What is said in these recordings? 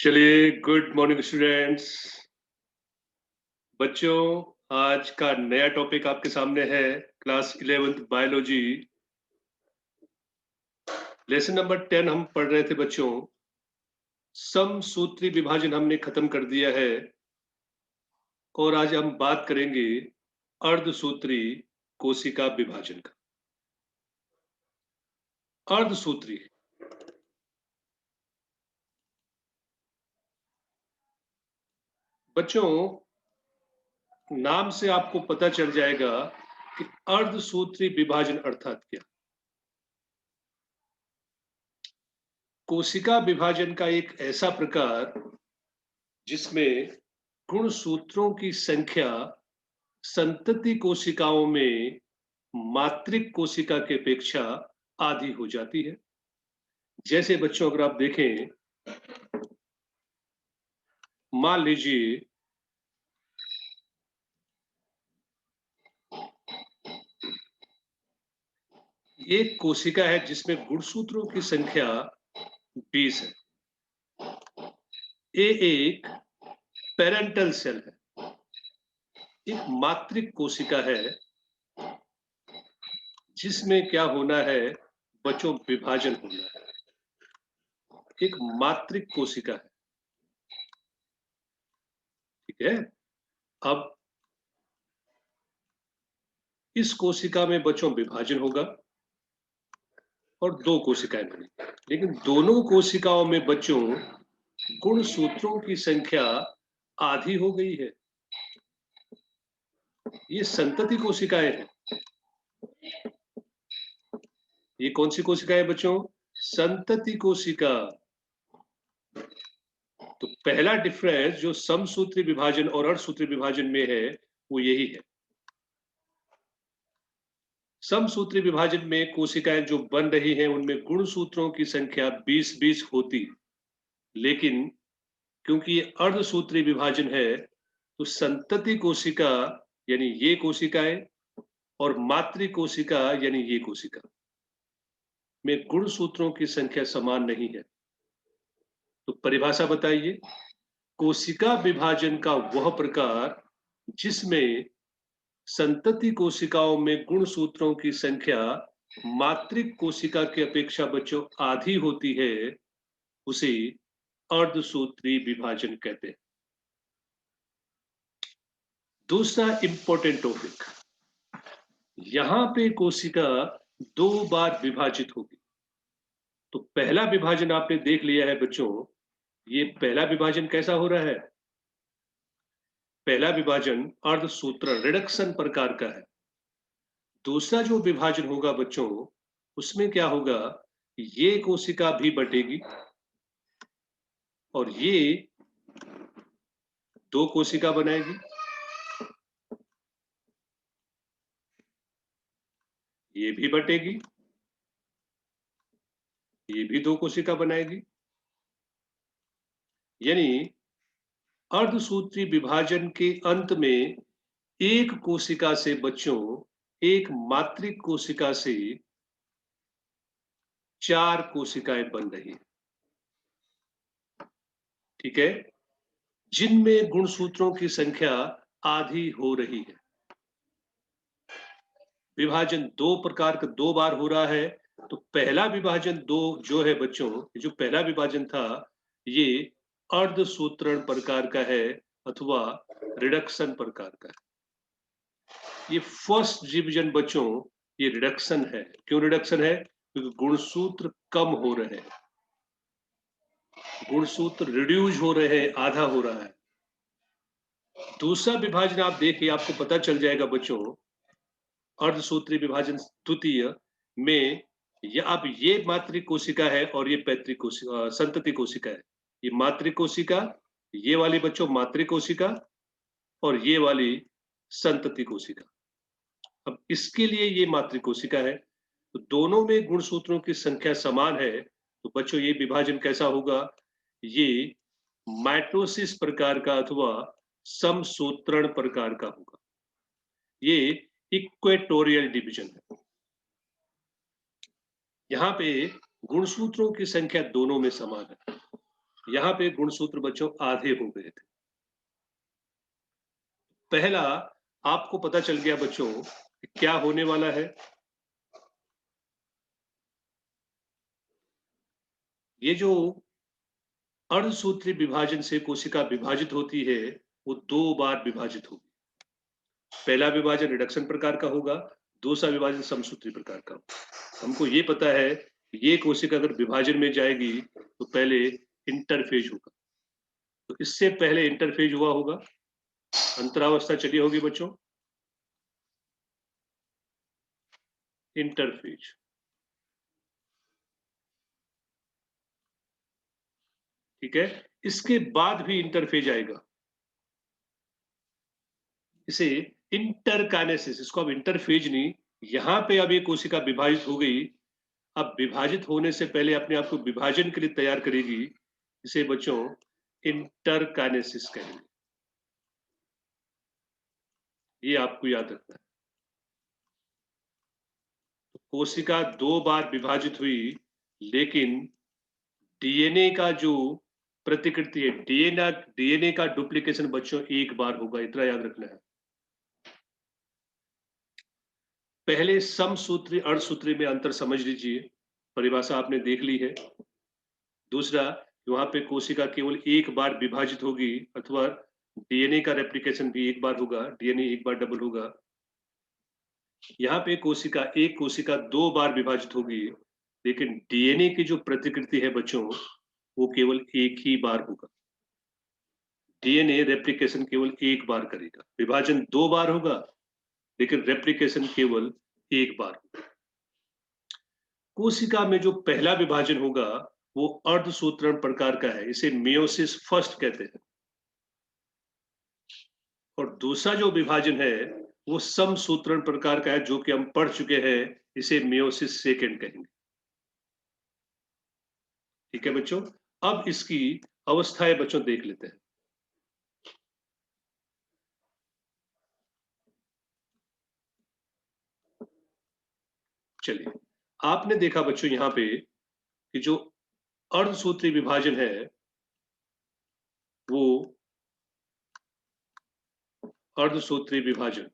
चलिए, good morning students. बच्चों, आज का नया टॉपिक आपके सामने है class 11th biology. Lesson number 10 हम पढ़ रहे थे बच्चों। समसूत्री विभाजन हमने खत्म कर दिया है और आज हम बात करेंगे अर्धसूत्री कोशिका विभाजन का। अर्धसूत्री बच्चों, नाम से आपको पता चल जाएगा कि अर्धसूत्री विभाजन अर्थात क्या। कोशिका विभाजन का एक ऐसा प्रकार जिसमें गुणसूत्रों की संख्या संतति कोशिकाओं में मातृक कोशिका की अपेक्षा आधी हो जाती है। जैसे बच्चों, अगर आप देखें, मान लीजिए एक कोशिका है जिसमें गुणसूत्रों की संख्या 20 है। ये एक पेरेंटल सेल है, एक मातृक कोशिका है जिसमें क्या होना है बच्चों, विभाजन होना है। एक मातृक कोशिका है, ठीक है। अब इस कोशिका में बच्चों विभाजन होगा और दो कोशिकाएं बनी, लेकिन दोनों कोशिकाओं में बच्चों गुणसूत्रों की संख्या आधी हो गई है। ये संतति कोशिकाएं हैं। ये कौन सी कोशिका है बच्चों? संतति कोशिका। तो पहला डिफरेंस जो समसूत्री विभाजन और अर्धसूत्री विभाजन में है वो यही है। समसूत्री विभाजन में कोशिकाएं जो बन रही हैं उनमें गुणसूत्रों की संख्या 20-20 होती, लेकिन क्योंकि ये अर्धसूत्री विभाजन है तो संतति कोशिका यानी ये कोशिकाएं और मातृ कोशिका यानी ये कोशिका में गुणसूत्रों की संख्या समान नहीं है। तो परिभाषा बताइए। कोशिका विभाजन का वह प्रकार जिसमें संतति कोशिकाओं में गुणसूत्रों की संख्या मातृक कोशिका की अपेक्षा बच्चों आधी होती है, उसे अर्धसूत्री विभाजन कहते हैं। दूसरा इंपॉर्टेंट टॉपिक, यहां पे कोशिका दो बार विभाजित होगी। तो पहला विभाजन आपने देख लिया है बच्चों। ये पहला विभाजन कैसा हो रहा है? पहला विभाजन अर्धसूत्र रिडक्शन प्रकार का है। दूसरा जो विभाजन होगा बच्चों, उसमें क्या होगा, ये कोशिका भी बटेगी और ये दो कोशिका बनाएगी, ये भी बटेगी, ये भी दो कोशिका बनाएगी। यानी अर्धसूत्री विभाजन के अंत में एक कोशिका से बच्चों, एक मातृक कोशिका से 4 कोशिकाएं बन रही है, ठीक है, जिनमें गुणसूत्रों की संख्या आधी हो रही है। विभाजन दो प्रकार का दो बार हो रहा है। तो पहला विभाजन दो जो है बच्चों, जो पहला विभाजन था ये अर्धसूत्रण प्रकार का है अथवा रिडक्शन प्रकार का है। ये फर्स्ट डिवीजन बच्चों, ये रिडक्शन है। क्यों रिडक्शन है? क्योंकि गुणसूत्र कम हो रहे हैं, गुणसूत्र रिड्यूस हो रहे हैं, आधा हो रहा है। दूसरा विभाजन आप देखिए, आपको पता चल जाएगा बच्चों, अर्धसूत्री विभाजन द्वितीय में अब ये मातृ कोशिका है और ये पैतृक कोशिका, संतति कोशिका है। ये मातृ कोशिका, ये वाली बच्चों मातृ कोशिका और ये वाली संतति कोशिका। अब इसके लिए ये मातृ कोशिका है, तो दोनों में गुणसूत्रों की संख्या समान है। तो बच्चों ये विभाजन कैसा होगा? ये माइटोसिस प्रकार का अथवा समसूत्रण प्रकार का होगा। ये इक्वेटोरियल डिवीजन है। यहाँ पे गुणसूत्रों की संख्या दोनों में समान है। यहाँ पे गुणसूत्र बच्चों आधे हो गए थे। पहला आपको पता चल गया बच्चों कि क्या होने वाला है। ये जो अर्धसूत्री विभाजन से कोशिका विभाजित होती है, वो 2 बार विभाजित होगी। पहला विभाजन रिडक्शन प्रकार का होगा, दूसरा विभाजन समसूत्री प्रकार का होगा। हमको ये पता है कि ये कोशिका अगर विभाजन में जाएगी तो पहले इंटरफेज होगा। तो इससे पहले इंटरफेज हुआ होगा, अंतरावस्था चली होगी बच्चों, इंटरफेज। ठीक है, इसके बाद भी इंटरफेज आएगा, इसे इंटरकाइनेसिस, इसको अब इंटरफेज नहीं, यहां पे अब ये कोशिका विभाजित हो गई। अब विभाजित होने से पहले अपने आप को विभाजन के लिए तैयार करेगी, इसे बच्चों इंटरकाइनेसिस कहेंगे। ये आपको याद रखना है। तो कोशिका 2 बार विभाजित हुई, लेकिन डीएनए का जो प्रतिकृति है, डीएनए का डुप्लीकेशन बच्चों 1 बार होगा, इतना याद रखना है। पहले समसूत्री अर्धसूत्री में अंतर समझ लीजिए, परिभाषा आपने देख ली है। दूसरा, वहां पे कोशिका केवल 1 बार विभाजित होगी, अथवा डीएनए का रेप्लिकेशन भी 1 बार होगा, डीएनए 1 बार डबल होगा। यहाँ पे एक कोशिका 2 बार विभाजित होगी, लेकिन डीएनए की जो प्रतिकृति है बच्चों, वो केवल 1 ही बार होगा। डीएनए रेप्लिकेशन केवल 1 बार करेगा, विभाजन 2 बार होगा, लेकिन रेप्लिकेशन केवल 1 बार होगा। कोशिका में जो पहला विभाजन होगा, वो अर्धसूत्रण प्रकार का है, इसे मेयोसिस फर्स्ट कहते हैं। और दूसरा जो विभाजन है, वो समसूत्रण प्रकार का है, जो कि हम पढ़ चुके हैं, इसे मेयोसिस सेकेंड कहेंगे। ठीक है बच्चों, अब इसकी अवस्थाएं बच्चों देख लेते हैं। चलिए, आपने देखा बच्चों यहाँ पे कि जो अर्धसूत्री विभाजन है, वो अर्धसूत्री विभाजन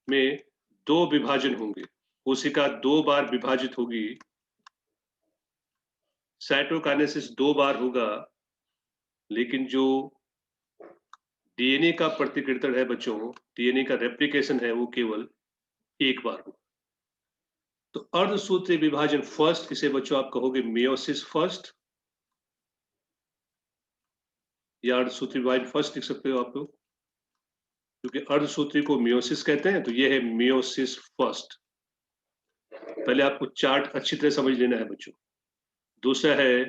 में 2 विभाजन होंगे। कोशिका 2 बार विभाजित होगी, साइटोकाइनेसिस 2 बार होगा, लेकिन जो डीएनए का प्रतिकृति है बच्चों, डीएनए का रेप्लिकेशन है, वो केवल 1 बार होगा। तो अर्धसूत्री विभाजन फर्स्ट, इसे बच्चों आप कहोगे मेयोसिस फर्स्ट, या अर्धसूत्री विभाजन फर्स्ट लिख सकते हो आप लोग, क्योंकि अर्धसूत्री को मेयोसिस कहते हैं, तो ये है मेयोसिस फर्स्ट। पहले आपको चार्ट अच्छी तरह समझ लेना है बच्चों। दूसरा है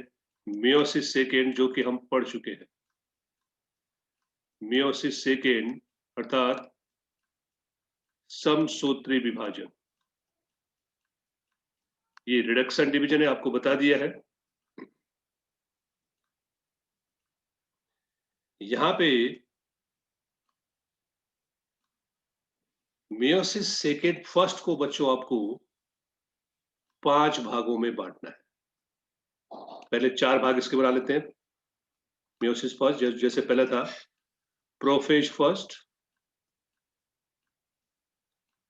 मेयोसिस सेकेंड, जो कि हम पढ़ चुके हैं। मेयोसिस सेकेंड अर्थात समसूत्री विभाजन, ये रिडक्शन डिवीजन है, आपको बता दिया है। यहां पे मेयोसिस सेकेंड फर्स्ट को बच्चों आपको 5 भागों में बांटना है। पहले 4 भाग इसके बना लेते हैं। मेयोसिस फर्स्ट जैसे पहला था प्रोफेज फर्स्ट,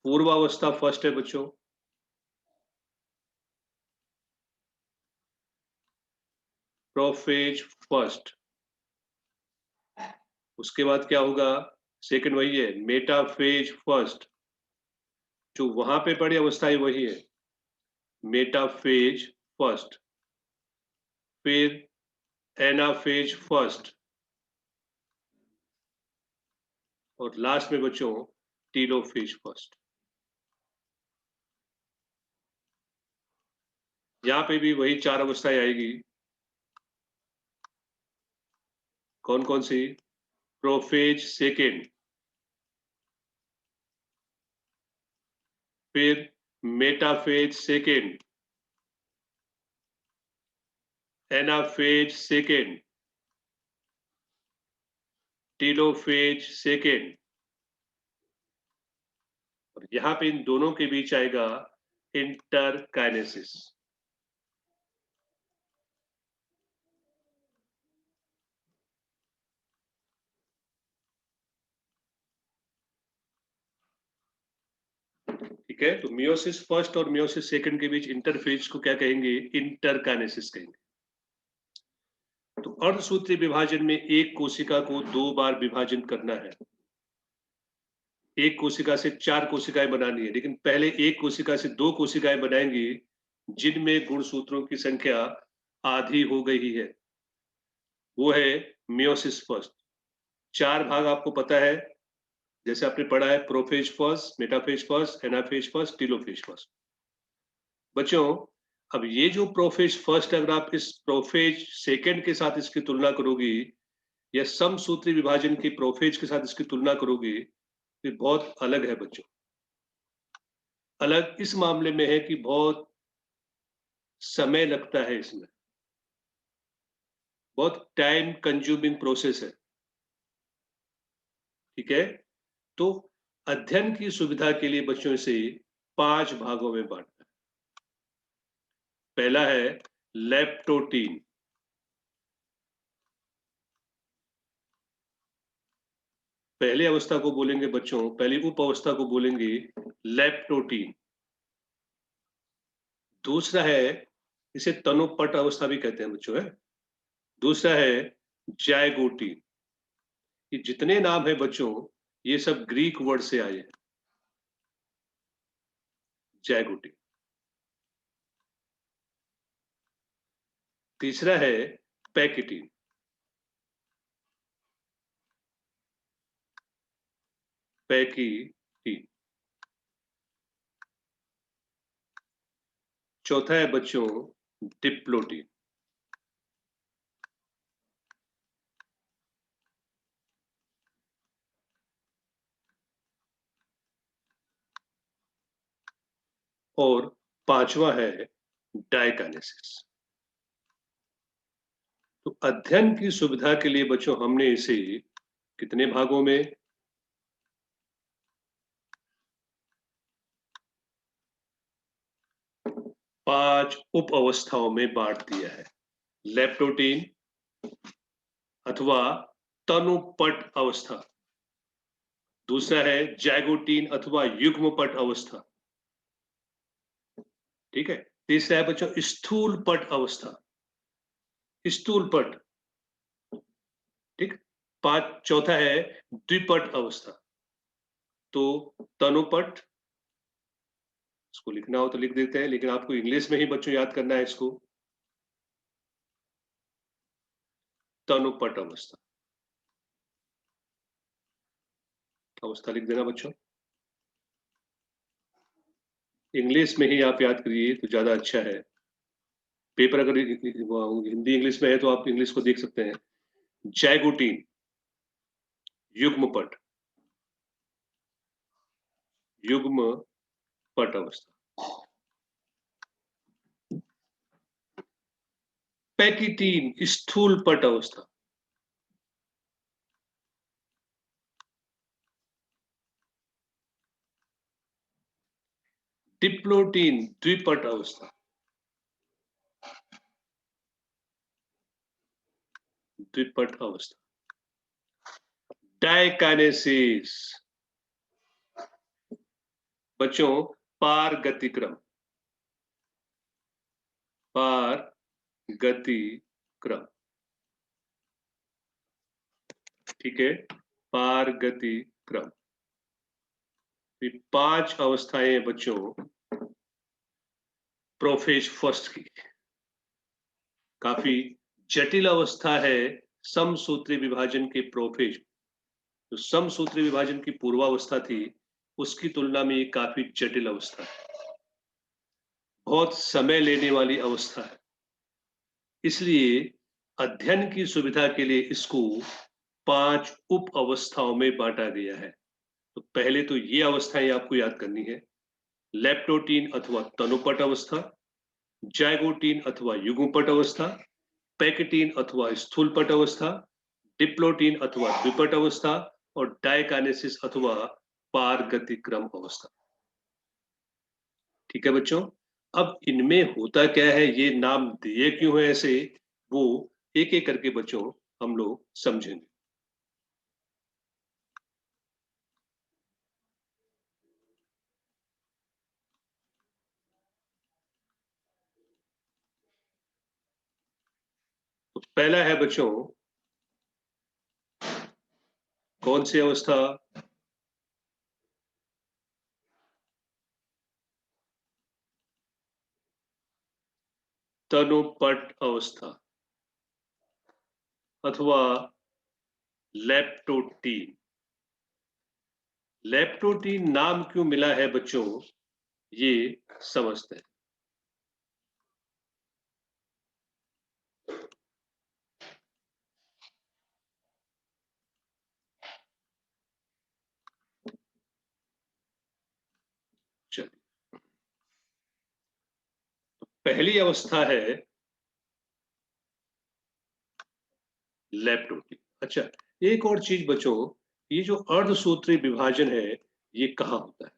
पूर्वावस्था फर्स्ट है बच्चों, प्रोफेज फर्स्ट। उसके बाद क्या होगा, सेकंड वही है मेटाफेज फर्स्ट, जो वहां पे पड़ी अवस्था है वही है मेटाफेज फर्स्ट। फिर एनाफेज फर्स्ट, और लास्ट में बच्चों टीलोफेज फर्स्ट। यहां पे भी वही 4 अवस्थाएं आएगी। कौन कौन सी, प्रोफेज सेकेंड, फिर metaphase second, anaphase second, telophase second, और यहां पे इन दोनों के बीच आएगा इंटरकाइनेसिस। ठीक है, तो मियोसिस फर्स्ट और मियोसिस सेकंड के बीच इंटरफेज को क्या कहेंगे? इंटरकाइनेसिस कहेंगे। तो अर्धसूत्रीय विभाजन में एक कोशिका को 2 बार विभाजन करना है। एक कोशिका से 4 कोशिकाएं बनानी है, लेकिन पहले एक कोशिका से 2 कोशिकाएं बनाएंगे जिनमें गुणसूत्रों की संख्या आधी हो गई है। वो है मियोसिस फर्स्ट। 4 भाग आपको पता है, जैसे आपने पढ़ा है prophase first, metaphase first, anaphase first, telophase first. बच्चों, अब ये जो प्रोफेज फर्स्ट, अगर आप इस प्रोफेज सेकंड के साथ इसकी तुलना करोगी या समसूत्री विभाजन की प्रोफेज के साथ इसकी तुलना करोगी, तो ये बहुत अलग है बच्चों। अलग इस मामले में है कि बहुत समय लगता है इसमें, बहुत टाइम कंज्यूमिंग प्रोसेस है। ठीक है, तो अध्ययन की सुविधा के लिए बच्चों इसे 5 भागों में बांटना है। पहला है लेप्टोटीन। पहली अवस्था को बोलेंगे बच्चों, पहली उप अवस्था को बोलेंगे लेप्टोटीन। दूसरा है, इसे तनुपट अवस्था भी कहते हैं बच्चों, है। दूसरा है जायगोटीन। ये जितने नाम है बच्चों, ये सब ग्रीक वर्ड से आए हैं। जायगोटीन। तीसरा है पैकिटीन। पैकिटीन। चौथा है बच्चों डिप्लोटीन। और पांचवा है डायकाइनेसिस। तो अध्ययन की सुविधा के लिए बच्चों हमने इसे कितने भागों में? 5 उप अवस्थाओं में बांट दिया है। लेप्टोटीन अथवा तनुपट अवस्था। दूसरा है जाइगोटीन अथवा युग्मपट अवस्था। ठीक है। तीसरा है बच्चों स्थूलपट अवस्था। स्थूलपट। ठीक। चौथा है द्विपट अवस्था। तो तनुपट, इसको लिखना हो तो लिख देते हैं, लेकिन आपको इंग्लिश में ही बच्चों याद करना है इसको। तनुपट अवस्था, अवस्था लिख देना बच्चों। इंग्लिश में ही आप याद करिए तो ज्यादा अच्छा है। पेपर अगर हिंदी इंग्लिश में है तो आप इंग्लिश को देख सकते हैं। जाइगोटीन युग्मपट, युग्मपट अवस्था। पैकिटीन स्थूलपट अवस्था। डिप्लोटीन द्विपट अवस्था। द्विपट अवस्था। डायकाइनेसिस बच्चों पारगतिक्रम। पारगतिक्रम। ठीक है, पारगतिक्रम। 5 अवस्थाएं बच्चों प्रोफेज फर्स्ट की। काफी जटिल अवस्था है समसूत्री विभाजन के प्रोफेज। तो समसूत्री विभाजन की पूर्वावस्था थी, उसकी तुलना में ये काफी जटिल अवस्था है, बहुत समय लेने वाली अवस्था है। इसलिए अध्ययन की सुविधा के लिए इसको 5 उप अवस्थाओं में बांटा गया है। तो पहले तो ये अवस्थाएं आपको याद करनी है। लेप्टोटीन अथवा तनुपट अवस्था, जाइगोटीन अथवा युग्मपट अवस्था, पैकिटीन अथवा स्थूलपट अवस्था, डिप्लोटीन अथवा द्विपट अवस्था और डायकाइनेसिस अथवा पारगतिक्रम अवस्था। ठीक है बच्चों, अब इनमें होता क्या है, ये नाम दिए क्यों है ऐसे, वो एक एक करके बच्चों हम लोग समझेंगे। तो पहला है बच्चों, कौन सी अवस्था? तनुपट अवस्था अथवा लेप्टोटीन। लेप्टोटीन नाम क्यों मिला है बच्चों, ये समझते हैं। चलिए, पहली अवस्था है लेप्टोटीन। अच्छा, एक और चीज बच्चों, ये जो अर्धसूत्री विभाजन है, ये कहाँ होता है?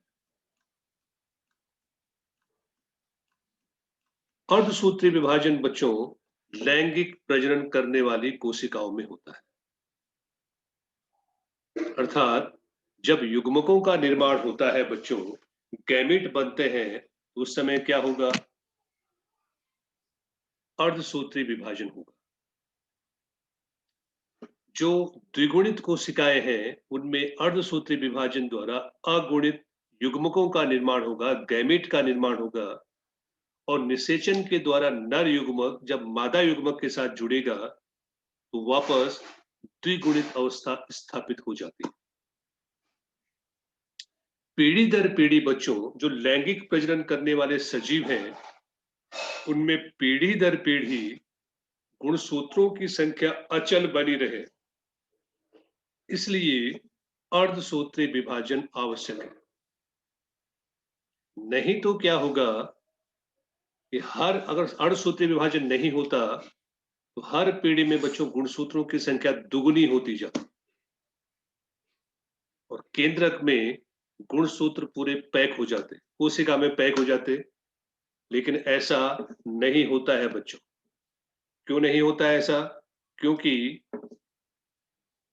अर्धसूत्री विभाजन बच्चों लैंगिक प्रजनन करने वाली कोशिकाओं में होता है। अर्थात जब युग्मकों का निर्माण होता है बच्चों, गैमीट बनते हैं, तो उस समय क्या होगा? अर्धसूत्री विभाजन होगा। जो द्विगुणित कोशिकाएं हैं, उनमें अर्धसूत्री विभाजन द्वारा अगुणित युग्मकों का निर्माण होगा, गैमीट का निर्माण होगा, और निषेचन के द्वारा नर युग्मक जब मादा युग्मक के साथ जुड़ेगा, तो वापस द्विगुणित अवस्था स्थापित हो जाती है। पीढ़ी दर पीढ़ी बच्चों, जो लैंगिक प्रजनन करने वाले सजीव हैं, उनमें पीढ़ी दर पीढ़ी गुणसूत्रों की संख्या अचल बनी रहे, इसलिए अर्धसूत्री विभाजन आवश्यक है। नहीं तो क्या होगा कि अगर अर्धसूत्री विभाजन नहीं होता, तो हर पीढ़ी में बच्चों गुणसूत्रों की संख्या दुगुनी होती जाती, और केंद्रक में गुणसूत्र पूरे पैक हो जाते, कोशिका में पैक हो जाते। लेकिन ऐसा नहीं होता है बच्चों। क्यों नहीं होता है ऐसा? क्योंकि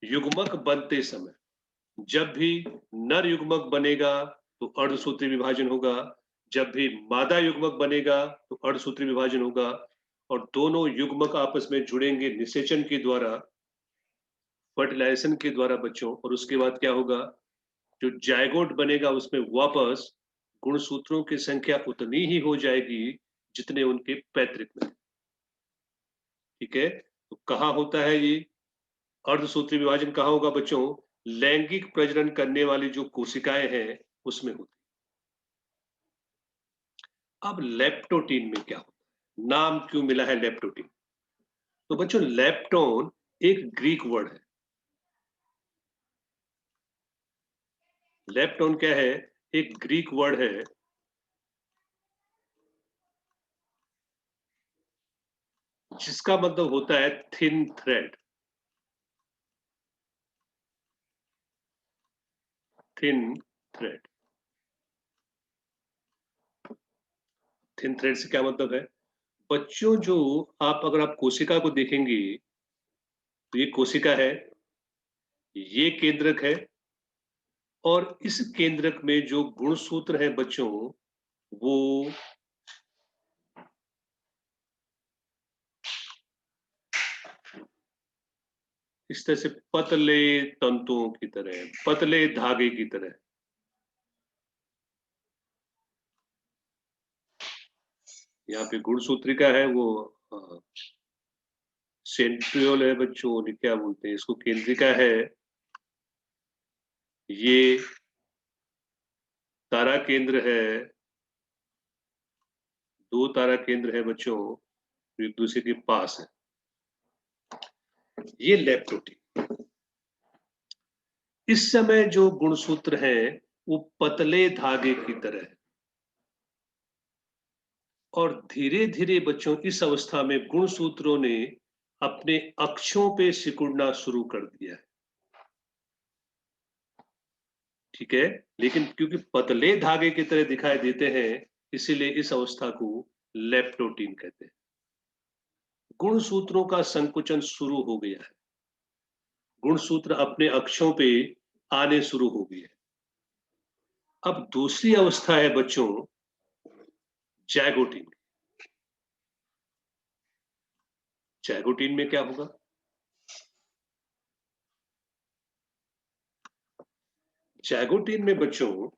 युग्मक बनते समय जब भी नर युग्मक बनेगा, तो अर्धसूत्री विभाजन होगा। जब भी मादा युग्मक बनेगा, तो अर्धसूत्री विभाजन होगा। और दोनों युग्मक आपस में जुड़ेंगे निषेचन के द्वारा, फर्टिलाइजेशन के द्वारा बच्चों, और उसके बाद क्या होगा? जो जायगोट बनेगा, उसमें वापस गुणसूत्रों की संख्या उतनी ही हो जाएगी जितने उनके पैतृक में। ठीक है, तो कहाँ होता है ये अर्धसूत्री विभाजन? कहाँ होगा बच्चों? लैंगिक प्रजनन करने वाली जो कोशिकाएं हैं, उसमें होती। अब लेप्टोटीन में क्या होता है, नाम क्यों मिला है लेप्टोटीन? तो बच्चों, लेप्टोन एक ग्रीक वर्ड है। लेप्टोन क्या है? एक ग्रीक वर्ड है, जिसका मतलब होता है thin thread. Thin thread. Thin thread से क्या मतलब है बच्चों? जो अगर आप कोशिका को देखेंगे, तो ये कोशिका है, ये केंद्रक है, और इस केंद्रक में जो गुणसूत्र है बच्चों, वो इस तरह से पतले तंतुओं की तरह, पतले धागे की तरह। यहाँ पे गुणसूत्रिका है, वो सेंट्रियोल है बच्चों, क्या बोलते हैं इसको, केंद्रिका है। ये तारा केंद्र है, दो तारा केंद्र है बच्चों, जो एक दूसरे के पास है। ये लेप्टोटीन। इस समय जो गुणसूत्र हैं, वो पतले धागे की तरह है, और धीरे धीरे बच्चों इस अवस्था में गुणसूत्रों ने अपने अक्षों पे सिकुड़ना शुरू कर दिया है। ठीक है, लेकिन क्योंकि पतले धागे की तरह दिखाई देते हैं, इसीलिए इस अवस्था को लेप्टोटीन कहते हैं। गुणसूत्रों का संकुचन शुरू हो गया है। गुणसूत्र अपने अक्षों पे आने शुरू हो गए हैं। अब दूसरी अवस्था है बच्चों जैगोटीन। जैगोटीन में क्या होगा? जैगोटीन में बच्चों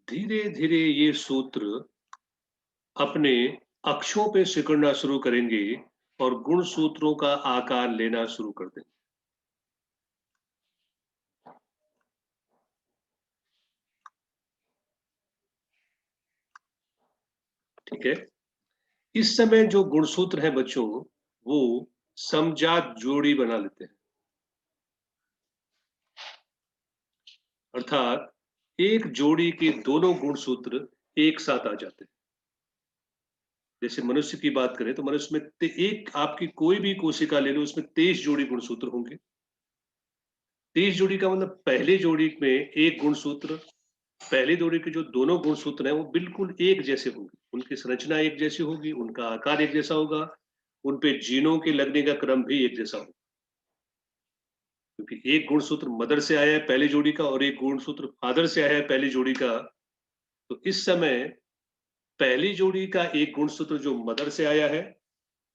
धीरे धीरे ये सूत्र अपने अक्षों पे सिकुड़ना शुरू करेंगे और गुणसूत्रों का आकार लेना शुरू कर देंगे। ठीक है। इस समय जो गुणसूत्र है बच्चों वो समजात जोड़ी बना लेते हैं। अर्थात एक जोड़ी के दोनों गुणसूत्र एक साथ आ जाते हैं। जैसे मनुष्य की बात करें तो मनुष्य में एक आपकी कोई भी कोशिका ले लो, उसमें 23 जोड़ी गुणसूत्र होंगे। 23 जोड़ी का मतलब पहली जोड़ी में एक गुणसूत्र, पहली जोड़ी के जो दोनों गुणसूत्र हैं वो बिल्कुल एक जैसे होंगे। उनकी संरचना एक जैसी होगी, उनका आकार एक जैसा होगा, उन पे जीनों के लगने का क्रम भी एक जैसा होगा। क्योंकि एक गुणसूत्र मदर से आया है पहली जोड़ी का और एक गुणसूत्र फादर से आया है पहली जोड़ी का। तो इस समय पहली जोड़ी का एक गुणसूत्र जो मदर से आया है,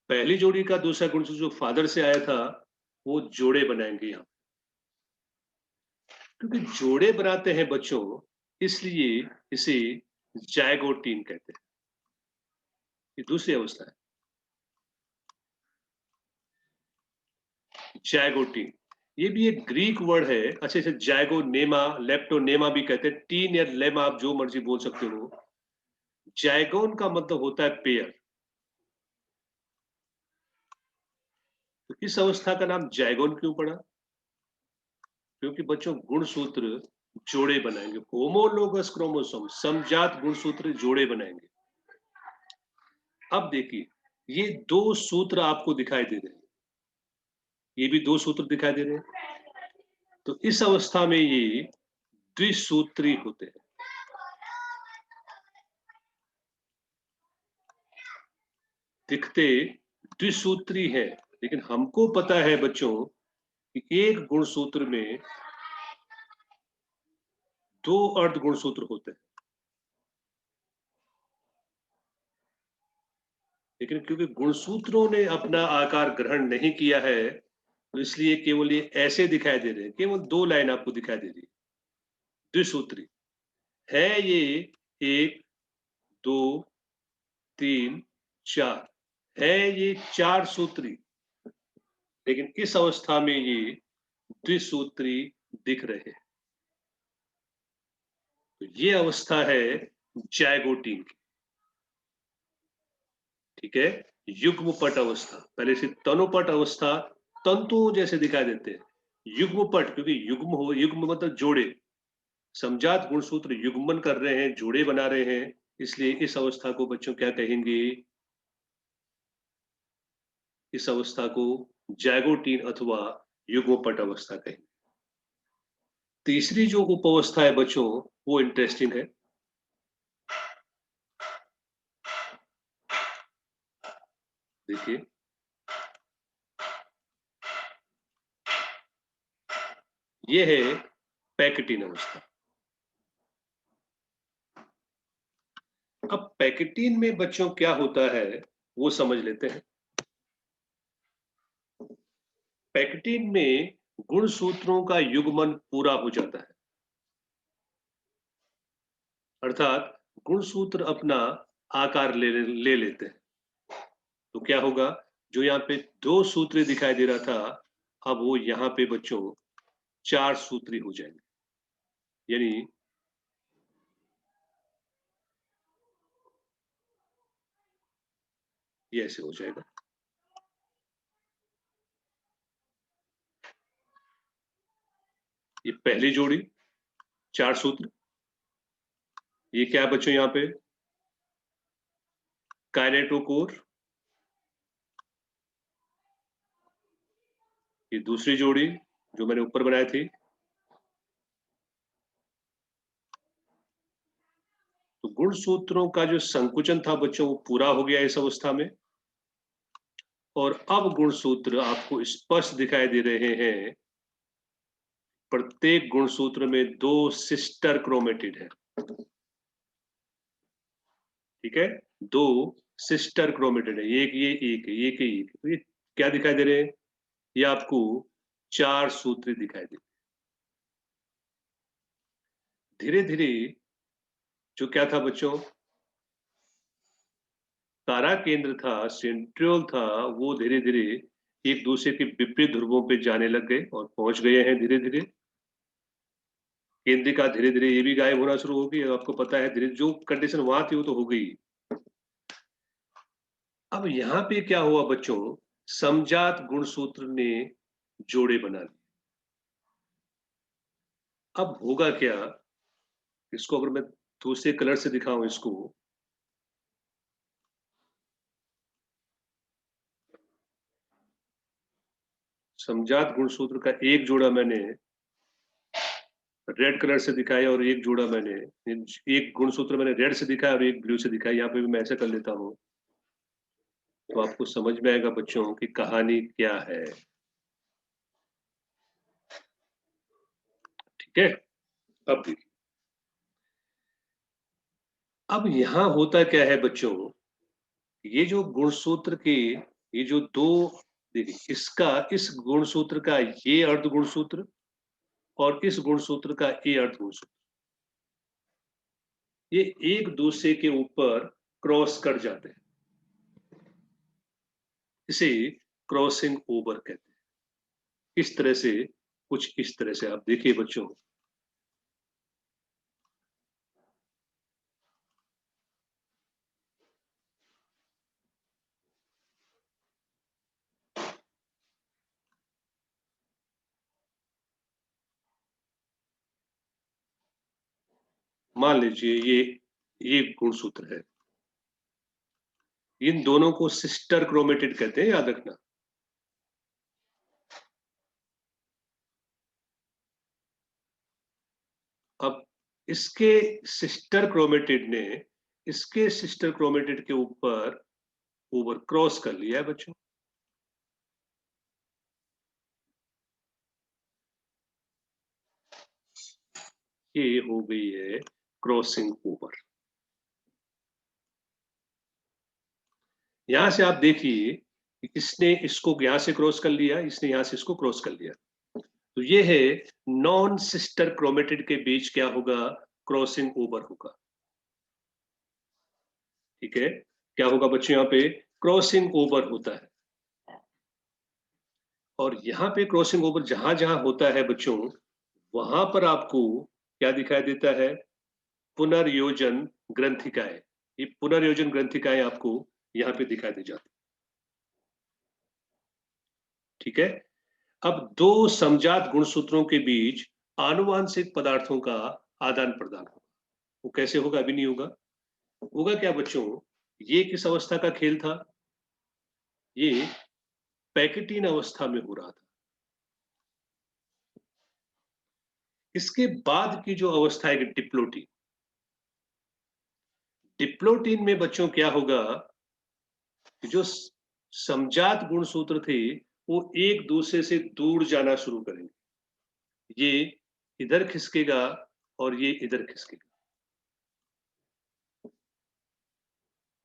पहली जोड़ी का दूसरा गुणसूत्र जो फादर से आया था, वो जोड़े बनाएंगे यहाँ। क्योंकि जोड़े बनाते हैं बच्चों, इसलिए इसे जायगोटीन कहते हैं। ये दूसरी अवस्था है जायगोटीन। ये भी एक ग्रीक वर्ड है। अच्छे से जायगोनेमा, लेप्टोनेमा भी कहते हैं, टीन या लेमा आप जो मर्जी बोल सकते हो। जायगोन का मतलब होता है पेयर। तो इस अवस्था का नाम जायगोन क्यों पड़ा? क्योंकि बच्चों गुणसूत्र जोड़े बनाएंगे, होमोलोगस क्रोमोसोम, समजात गुणसूत्र जोड़े बनाएंगे। अब देखिए, ये दो सूत्र आपको दिखाई दे रहे हैं, ये भी दो सूत्र दिखाई दे रहे हैं। तो इस अवस्था में ये द्विसूत्री होते हैं। दिखते द्विसूत्री है, लेकिन हमको पता है बच्चों कि एक गुणसूत्र में दो अर्ध गुणसूत्र होते हैं। लेकिन क्योंकि गुणसूत्रों ने अपना आकार ग्रहण नहीं किया है, तो इसलिए केवल ये ऐसे दिखाई दे रहे हैं। केवल दो लाइन आपको दिखाई दे रही है द्विसूत्री है। ये एक, दो, तीन, चार है, ये चार सूत्री। लेकिन इस अवस्था में ये द्विसूत्री दिख रहे हैं। तो ये अवस्था है जायगोटीन की। ठीक है। युग्मपट अवस्था, पहले से तनुपट अवस्था, तंतुओं जैसे दिखाई देते हैं। युग्मपट, क्योंकि युग्म हो, युग्म मतलब जोड़े, समजात गुणसूत्र युग्मन कर रहे हैं, जोड़े बना रहे हैं, इसलिए इस अवस्था को बच्चों क्या कहेंगे? इस अवस्था को जैगोटीन अथवा युग्मपट अवस्था कहेंगे। तीसरी जो उपावस्था है बच्चों, वो इंटरेस्टिंग है। देखिए, ये है पैकेटिन अवस्था। अब पैकेटिन में बच्चों क्या होता है वो समझ लेते हैं। पैकेटिन में गुणसूत्रों का युग्मन पूरा हो जाता है। अर्थात गुणसूत्र अपना आकार ले लेते हैं। तो क्या होगा? जो यहाँ पे दो सूत्री दिखाई दे रहा था, अब वो यहाँ पे बच्चों चार सूत्री हो जाएंगे। यानी ये ऐसे हो जाएगा। ये पहली जोड़ी, चार सूत्र। ये क्या है बच्चों? यहाँ पे काइनेटोकोर, ये दूसरी जोड़ी जो मैंने ऊपर बनाई थी, तो गुणसूत्रों का जो संकुचन था बच्चों वो पूरा हो गया इस अवस्था में। और अब गुणसूत्र आपको स्पष्ट दिखाई दे रहे हैं। प्रत्येक गुणसूत्र में 2 सिस्टर क्रोमेटिड है। ठीक है, 2 सिस्टर क्रोमेटिड है, एक ये एक है, एक ही एक। तो ये क्या दिखाई दे रहे हैं? ये आपको 4 सूत्री दिखाई दे। धीरे धीरे जो क्या था बच्चों, तारा केंद्र था, सेंट्रियोल था, वो धीरे धीरे एक दूसरे के विपरीत ध्रुवों पे जाने लग गए और पहुंच गए हैं धीरे धीरे। केंद्रिका धीरे धीरे ये भी गायब होना शुरू होगी। आपको पता है धीरे जो कंडीशन वहां थी वो तो हो गई। अब यहाँ पे क्या हुआ बच्चों, समजात गुणसूत्र ने जोड़े बना लिए। अब होगा क्या, इसको अगर मैं दूसरे कलर से दिखाऊं इसको, समजात गुणसूत्र का एक जोड़ा मैंने रेड कलर से दिखाया और एक जोड़ा मैंने, एक गुणसूत्र मैंने रेड से दिखाया और एक ब्लू से दिखाया। यहाँ पे भी मैं ऐसा कर लेता हूँ, तो आपको समझ में आएगा बच्चों की कहानी क्या है। ठीक है, अब देखिए, अब यहाँ होता क्या है बच्चों, ये जो गुणसूत्र के ये जो दो, देखिए इसका, इस गुणसूत्र का ये अर्ध गुणसूत्र और इस गुणसूत्र का ये अर्ध गुणसूत्र, ये एक दूसरे के ऊपर क्रॉस कर जाते हैं। इसे क्रॉसिंग ओवर कहते हैं। इस तरह से, कुछ इस तरह से आप देखिए बच्चों, मान लीजिए ये गुणसूत्र है। इन दोनों को सिस्टर क्रोमेटिड कहते हैं, याद रखना। अब इसके सिस्टर क्रोमेटिड ने इसके सिस्टर क्रोमेटिड के ऊपर ओवर क्रॉस कर लिया है बच्चों। ये हो गई है क्रॉसिंग ओवर। यहां से आप देखिए कि इसने इसको यहां से क्रॉस कर लिया, इसने यहां से इसको क्रॉस कर लिया। तो ये है नॉन सिस्टर क्रोमेटिड के बीच क्या होगा, क्रॉसिंग ओवर होगा। ठीक है, क्या होगा बच्चों, यहाँ पे क्रॉसिंग ओवर होता है। और यहाँ पे क्रॉसिंग ओवर जहां जहां होता है बच्चों, वहां पर आपको क्या दिखाई देता है, पुनर्योजन ग्रंथिकाएं। ये पुनर्योजन ग्रंथिकाएं आपको यहाँ पे दिखाई दे जाती। ठीक है, अब दो समजात गुणसूत्रों के बीच आनुवांशिक पदार्थों का आदान प्रदान होगा। वो कैसे होगा, अभी नहीं होगा। होगा क्या बच्चों, ये किस अवस्था का खेल था, ये पैकेटीन अवस्था में हो रहा था। इसके बाद की जो अवस्था है डिप्लोटीन, डिप्लोटीन में बच्चों क्या होगा कि जो समजात गुणसूत्र थे वो एक दूसरे से दूर जाना शुरू करेंगे। ये इधर खिसकेगा और ये इधर खिसकेगा।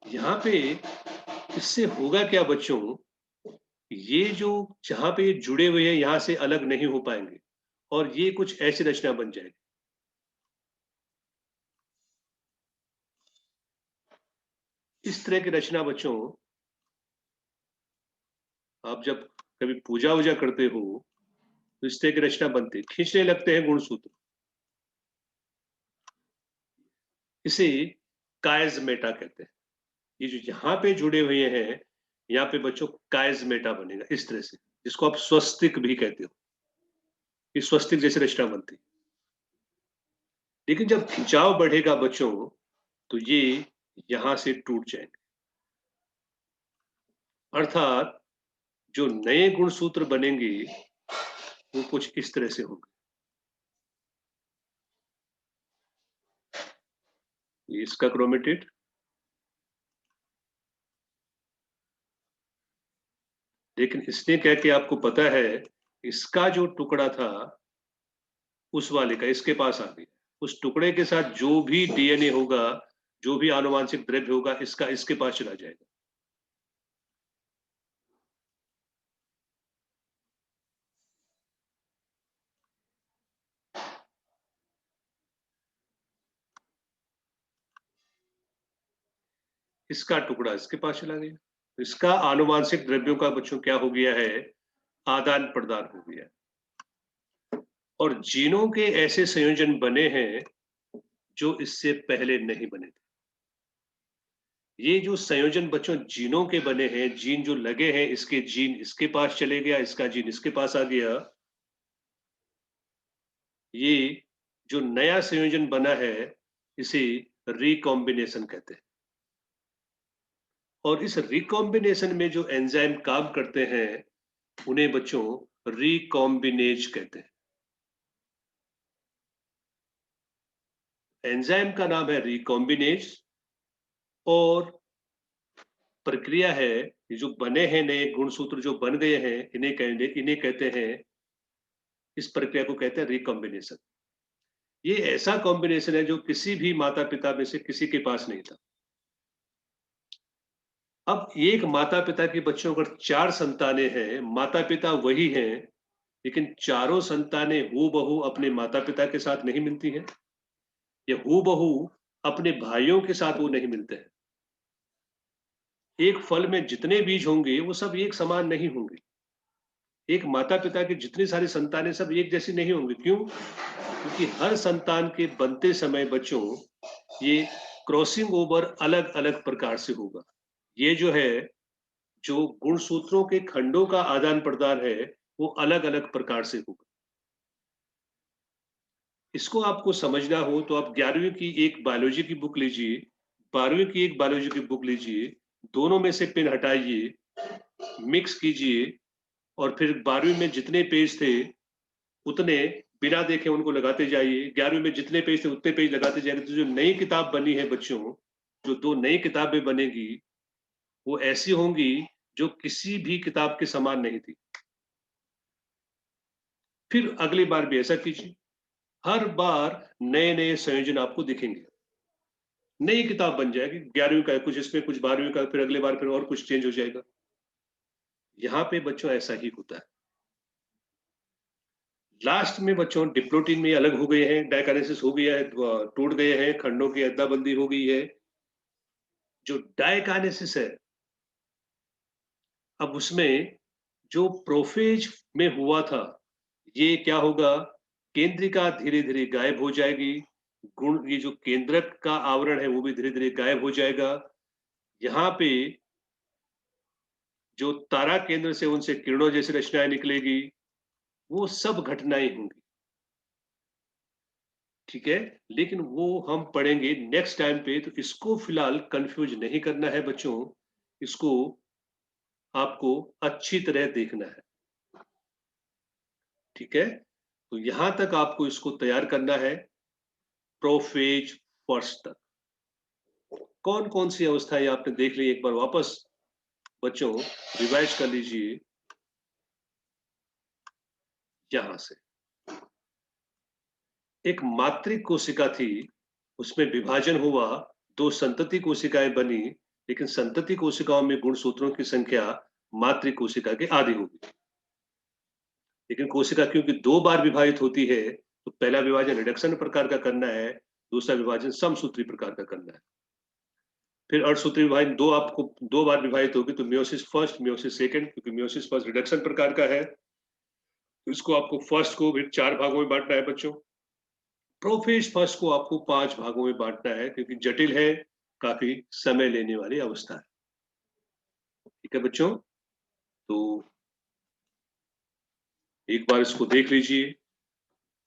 यहाँ पे इससे होगा क्या बच्चों, ये जो जहां पे ये जुड़े हुए हैं यहां से अलग नहीं हो पाएंगे और ये कुछ ऐसी रचना बन जाएगी। इस तरह की रचना बच्चों, आप जब कभी पूजा वूजा करते हो तो इस तरह की रचना बनती है, खींचने लगते हैं गुणसूत्र। इसे कायजमेटा कहते हैं। ये जो यहाँ पे जुड़े हुए हैं, यहाँ पे बच्चों कायजमेटा बनेगा इस तरह से, जिसको आप स्वस्तिक भी कहते हो। ये स्वस्तिक जैसे रचना बनती है। लेकिन जब खिंचाव बढ़ेगा बच्चों, तो ये यहां से टूट जाएंगे। अर्थात जो नए गुणसूत्र बनेंगे वो कुछ इस तरह से होंगे। ये इसका क्रोमेटिड, लेकिन इसने क्या किया आपको पता है, इसका जो टुकड़ा था उस वाले का इसके पास आ गया। उस टुकड़े के साथ जो भी डीएनए होगा, जो भी आनुवांशिक द्रव्य होगा, इसका इसके पास चला जाएगा। इसका टुकड़ा इसके पास चला गया। इसका आनुवांशिक द्रव्यों का बच्चों क्या हो गया है, आदान प्रदान हो गया। और जीनों के ऐसे संयोजन बने हैं जो इससे पहले नहीं बने थे। ये जो संयोजन बच्चों जीनों के बने हैं, जीन जो लगे हैं, इसके जीन इसके पास चले गया, इसका जीन इसके पास आ गया। ये जो नया संयोजन बना है इसे रिकॉम्बिनेशन कहते हैं। और इस रिकॉम्बिनेशन में जो एंजाइम काम करते हैं उन्हें बच्चों रिकॉम्बिनेज कहते हैं। एंजाइम का नाम है रिकॉम्बिनेज, और प्रक्रिया है ये जो बने हैं नए गुणसूत्र जो बन गए हैं, इन्हें कहते हैं, इस प्रक्रिया को कहते हैं रिकॉम्बिनेशन। ये ऐसा कॉम्बिनेशन है जो किसी भी माता पिता में से किसी के पास नहीं था। अब एक माता पिता के बच्चों अगर 4 संतानें हैं, माता पिता वही हैं, लेकिन चारों संतानें हूबहू अपने माता पिता के साथ नहीं मिलती हैं, या हूबहू अपने भाइयों के साथ वो नहीं मिलते हैं। एक फल में जितने बीज होंगे वो सब एक समान नहीं होंगे। एक माता पिता की जितनी सारी संतानें सब एक जैसी नहीं होंगी। क्यों? क्योंकि हर संतान के बनते समय बच्चों ये क्रॉसिंग ओवर अलग अलग प्रकार से होगा। ये जो है, जो गुणसूत्रों के खंडों का आदान प्रदान है वो अलग अलग प्रकार से होगा। इसको आपको समझना हो तो आप 11वीं की एक बायोलॉजी की बुक लीजिए, 12वीं की एक बायोलॉजी की बुक लीजिए, दोनों में से पेन हटाइए, मिक्स कीजिए, और फिर 12वीं में जितने पेज थे उतने बिना देखे उनको लगाते जाइए। 11वीं में जितने पेज थे उतने पेज लगाते जाइए। तो जो नई किताब बनी है बच्चों, जो 2 नई किताबें बनेगी वो ऐसी होंगी जो किसी भी किताब के समान नहीं थी। फिर अगली बार भी ऐसा कीजिए, हर बार नए नए संयोजन आपको दिखेंगे। नई किताब बन जाएगी, 11वीं का कुछ इसमें, कुछ 12वीं का, फिर अगले बार फिर और कुछ चेंज हो जाएगा। यहाँ पे बच्चों ऐसा ही होता है। लास्ट में बच्चों डिप्लोटीन में अलग हो गए हैं, डायकाइनेसिस हो गया है, टूट गए हैं, खंडों की अदला-बदली हो गई है। जो डायकाइनेसिस है, अब उसमें जो प्रोफेज में हुआ था, ये क्या होगा, केंद्रिका धीरे-धीरे गायब हो जाएगी। गुण ये जो केंद्रक का आवरण है वो भी धीरे-धीरे गायब हो जाएगा। यहाँ पे जो तारा केंद्र से उनसे किरणों जैसी रचनाएं निकलेगी, वो सब घटनाएं होंगी। ठीक है? लेकिन वो हम पढ़ेंगे नेक्स्ट टाइम पे, तो इसको फिलहाल कंफ्यूज नहीं करना है बच्चों। इसको आपको अच्छी तरह देखना है। ठीक है? तो यहां तक आपको इसको तैयार करना है प्रोफेज फर्स्ट तक। कौन कौन सी अवस्थाएं आपने देख ली, एक बार वापस बच्चों रिवाइज कर लीजिए। यहां से एक मातृ कोशिका थी, उसमें विभाजन हुआ, 2 संतति कोशिकाएं बनी, लेकिन संतति कोशिकाओं में गुणसूत्रों की संख्या मातृ कोशिका के आधी होगी। लेकिन कोशिका क्योंकि 2 बार विभाजित होती है, तो पहला विभाजन रिडक्शन प्रकार का करना है, दूसरा विभाजन समसूत्री प्रकार का करना है। फिर अर्धसूत्री विभाजन 2 आपको 2 बार विभाजित होगी, तो मियोसिस फर्स्ट, मियोसिस सेकंड, क्योंकि मियोसिस फर्स्ट रिडक्शन प्रकार का है। इसको आपको फर्स्ट को फिर 4 भागों में बांटना है बच्चों। प्रोफेज फर्स्ट को आपको 5 भागों में बांटना है, क्योंकि जटिल है, काफी समय लेने वाली अवस्था है। ठीक है बच्चों? तो एक बार इसको देख लीजिए।